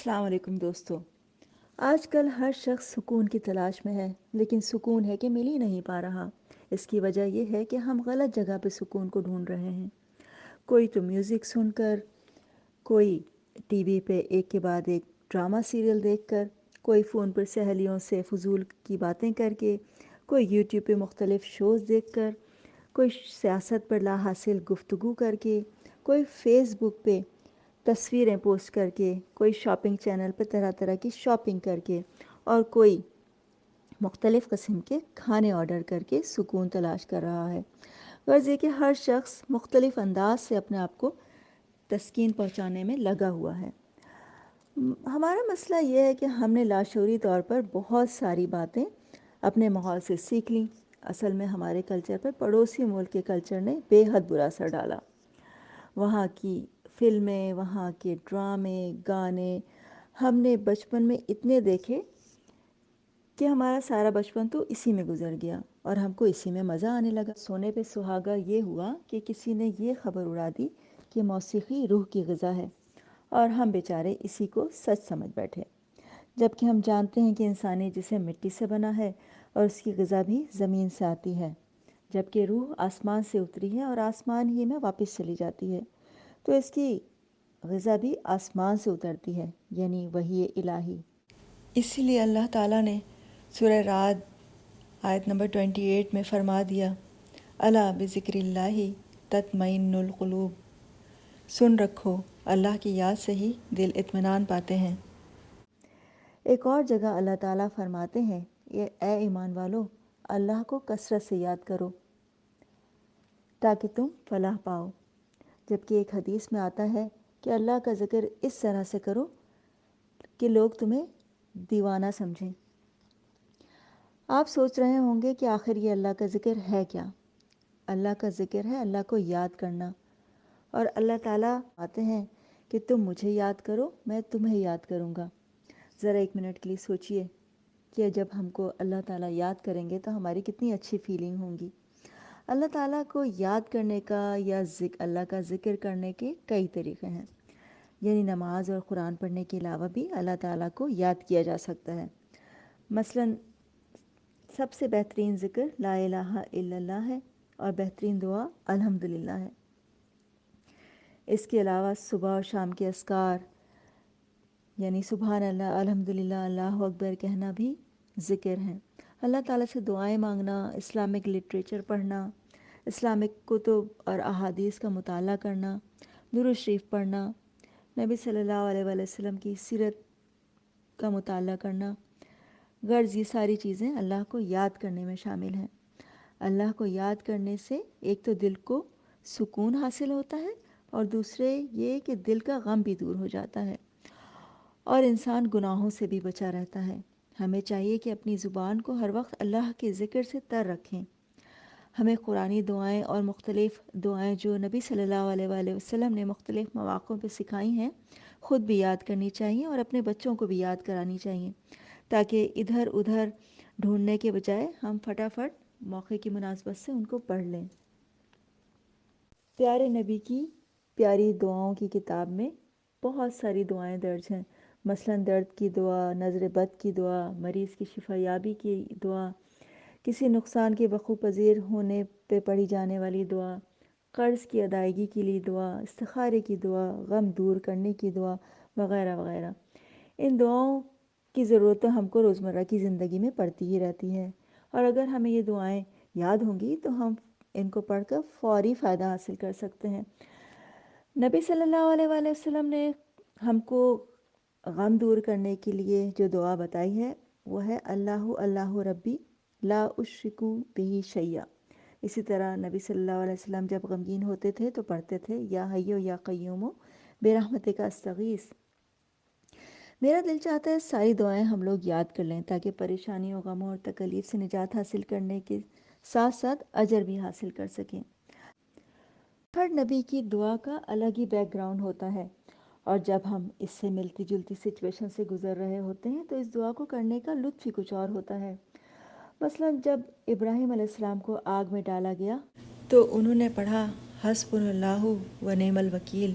السلام علیکم دوستو۔ آج کل ہر شخص سکون کی تلاش میں ہے، لیکن سکون ہے کہ مل ہی نہیں پا رہا۔ اس کی وجہ یہ ہے کہ ہم غلط جگہ پہ سکون کو ڈھونڈ رہے ہیں۔ کوئی تو میوزک سن کر، کوئی ٹی وی پہ ایک کے بعد ایک ڈرامہ سیریل دیکھ کر، کوئی فون پر سہیلیوں سے فضول کی باتیں کر کے، کوئی یوٹیوب پہ مختلف شوز دیکھ کر، کوئی سیاست پر لا حاصل گفتگو کر کے، کوئی فیس بک پہ تصویریں پوسٹ کر کے، کوئی شاپنگ چینل پہ طرح طرح کی شاپنگ کر کے، اور کوئی مختلف قسم کے کھانے آرڈر کر کے سکون تلاش کر رہا ہے۔ غرض یہ کہ ہر شخص مختلف انداز سے اپنے آپ کو تسکین پہنچانے میں لگا ہوا ہے۔ ہمارا مسئلہ یہ ہے کہ ہم نے لاشعوری طور پر بہت ساری باتیں اپنے ماحول سے سیکھ لیں۔ اصل میں ہمارے کلچر پر پڑوسی ملک کے کلچر نے بے حد برا اثر ڈالا۔ وہاں کی فلمیں، وہاں کے ڈرامے، گانے ہم نے بچپن میں اتنے دیکھے کہ ہمارا سارا بچپن تو اسی میں گزر گیا اور ہم کو اسی میں مزہ آنے لگا۔ سونے پہ سہاگا یہ ہوا کہ کسی نے یہ خبر اڑا دی کہ موسیقی روح کی غذا ہے، اور ہم بیچارے اسی کو سچ سمجھ بیٹھے، جبکہ ہم جانتے ہیں کہ انسانی جسم مٹی سے بنا ہے اور اس کی غذا بھی زمین سے آتی ہے، جبکہ روح آسمان سے اتری ہے اور آسمان ہی میں واپس چلی جاتی ہے، تو اس کی غذا بھی آسمان سے اترتی ہے، یعنی وحی الہی۔ اسی لیے اللہ تعالیٰ نے سورہ رعد آیت نمبر 28 میں فرما دیا، الا بذکر اللہ تطمئن القلوب، سن رکھو، اللہ کی یاد سے ہی دل اطمینان پاتے ہیں۔ ایک اور جگہ اللہ تعالیٰ فرماتے ہیں، اے ایمان والو، اللہ کو کثرت سے یاد کرو تاکہ تم فلاح پاؤ۔ جبکہ ایک حدیث میں آتا ہے کہ اللہ کا ذکر اس طرح سے کرو کہ لوگ تمہیں دیوانہ سمجھیں۔ آپ سوچ رہے ہوں گے کہ آخر یہ اللہ کا ذکر ہے کیا؟ اللہ کا ذکر ہے اللہ کو یاد کرنا، اور اللہ تعالیٰ آتے ہیں کہ تم مجھے یاد کرو، میں تمہیں یاد کروں گا۔ ذرا ایک منٹ کے لیے سوچئے کہ جب ہم کو اللہ تعالیٰ یاد کریں گے تو ہماری کتنی اچھی فیلنگ ہوں گی۔ اللہ تعالیٰ کو یاد کرنے کا یا اللہ کا ذکر کرنے کے کئی طریقے ہیں، یعنی نماز اور قرآن پڑھنے کے علاوہ بھی اللہ تعالیٰ کو یاد کیا جا سکتا ہے۔ مثلاً سب سے بہترین ذکر لا الہ الا اللہ ہے، اور بہترین دعا الحمدللہ ہے۔ اس کے علاوہ صبح اور شام کے اذکار، یعنی سبحان اللہ، الحمدللہ، اللہ اکبر کہنا بھی ذکر ہیں۔ اللہ تعالیٰ سے دعائیں مانگنا، اسلامک لٹریچر پڑھنا، اسلامک کتب اور احادیث کا مطالعہ کرنا، درود شریف پڑھنا، نبی صلی اللہ علیہ وآلہ وسلم کی سیرت کا مطالعہ کرنا، غرض یہ ساری چیزیں اللہ کو یاد کرنے میں شامل ہیں۔ اللہ کو یاد کرنے سے ایک تو دل کو سکون حاصل ہوتا ہے، اور دوسرے یہ کہ دل کا غم بھی دور ہو جاتا ہے، اور انسان گناہوں سے بھی بچا رہتا ہے۔ ہمیں چاہیے کہ اپنی زبان کو ہر وقت اللہ کے ذکر سے تر رکھیں۔ ہمیں قرآنی دعائیں اور مختلف دعائیں جو نبی صلی اللہ علیہ وآلہ وسلم نے مختلف مواقعوں پہ سکھائی ہیں خود بھی یاد کرنی چاہیے، اور اپنے بچوں کو بھی یاد کرانی چاہیے، تاکہ ادھر ادھر ڈھونڈنے کے بجائے ہم فٹافٹ موقع کی مناسبت سے ان کو پڑھ لیں۔ پیارے نبی کی پیاری دعاؤں کی کتاب میں بہت ساری دعائیں درج ہیں، مثلاً درد کی دعا، نظر بد کی دعا، مریض کی شفا یابی کی دعا، کسی نقصان کے وقوع پذیر ہونے پہ پڑھی جانے والی دعا، قرض کی ادائیگی کے لیے دعا، استخارے کی دعا، غم دور کرنے کی دعا، وغیرہ وغیرہ۔ ان دعاؤں کی ضرورت تو ہم کو روزمرہ کی زندگی میں پڑتی ہی رہتی ہے، اور اگر ہمیں یہ دعائیں یاد ہوں گی تو ہم ان کو پڑھ کر فوری فائدہ حاصل کر سکتے ہیں۔ نبی صلی اللہ علیہ وآلہ وسلم نے ہم کو غم دور کرنے کے لیے جو دعا بتائی ہے وہ ہے اللہ اللہ ربی لا اشرک بہ شیئا۔ اسی طرح نبی صلی اللہ علیہ وسلم جب غمگین ہوتے تھے تو پڑھتے تھے یا حیو یا قیوم برحمتک استغیث۔ میرا دل چاہتا ہے ساری دعائیں ہم لوگ یاد کر لیں تاکہ پریشانیوں، غموں اور تکلیف سے نجات حاصل کرنے کے ساتھ ساتھ اجر بھی حاصل کر سکیں۔ ہر نبی کی دعا کا الگ ہی بیک گراؤنڈ ہوتا ہے، اور جب ہم اس سے ملتی جلتی سچویشن سے گزر رہے ہوتے ہیں تو اس دعا کو کرنے کا لطف ہی کچھ اور ہوتا ہے۔ مثلاً جب ابراہیم علیہ السلام کو آگ میں ڈالا گیا تو انہوں نے پڑھا حسبنا اللہ و نعم الوکیل،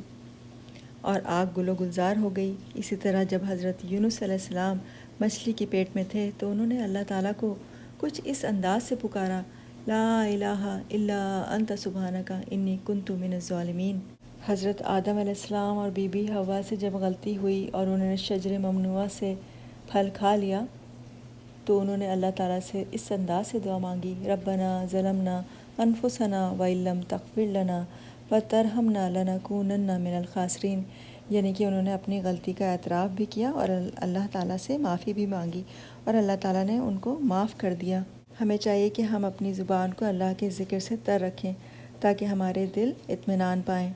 اور آگ گل و گلزار ہو گئی۔ اسی طرح جب حضرت یونس علیہ السلام مچھلی کے پیٹ میں تھے تو انہوں نے اللہ تعالیٰ کو کچھ اس انداز سے پکارا، لا الہ الا انت سبحانک انی کنت من الظالمین۔ حضرت آدم علیہ السلام اور بی بی حوا سے جب غلطی ہوئی اور انہوں نے شجر ممنوعہ سے پھل کھا لیا تو انہوں نے اللہ تعالیٰ سے اس انداز سے دعا مانگی، ربنا ظلمنا انفسنا وَإِن لَّمْ تَغْفِرْ لَنَا وَتَرْحَمْنَا لَنَكُونَنَّ مِنَ الْخَاسِرِينَ، یعنی کہ انہوں نے اپنی غلطی کا اعتراف بھی کیا اور اللہ تعالیٰ سے معافی بھی مانگی اور اللہ تعالیٰ نے ان کو معاف کر دیا۔ ہمیں چاہیے کہ ہم اپنی زبان کو اللہ کے ذکر سے تر رکھیں تاکہ ہمارے دل اطمینان پائیں۔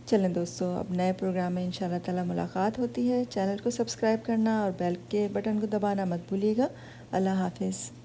چلیں دوستو، اب نئے پروگرام میں انشاءاللہ تعالیٰ ملاقات ہوتی ہے۔ چینل کو سبسکرائب کرنا اور بیل کے بٹن کو دبانا مت بھولیے گا۔ اللہ حافظ۔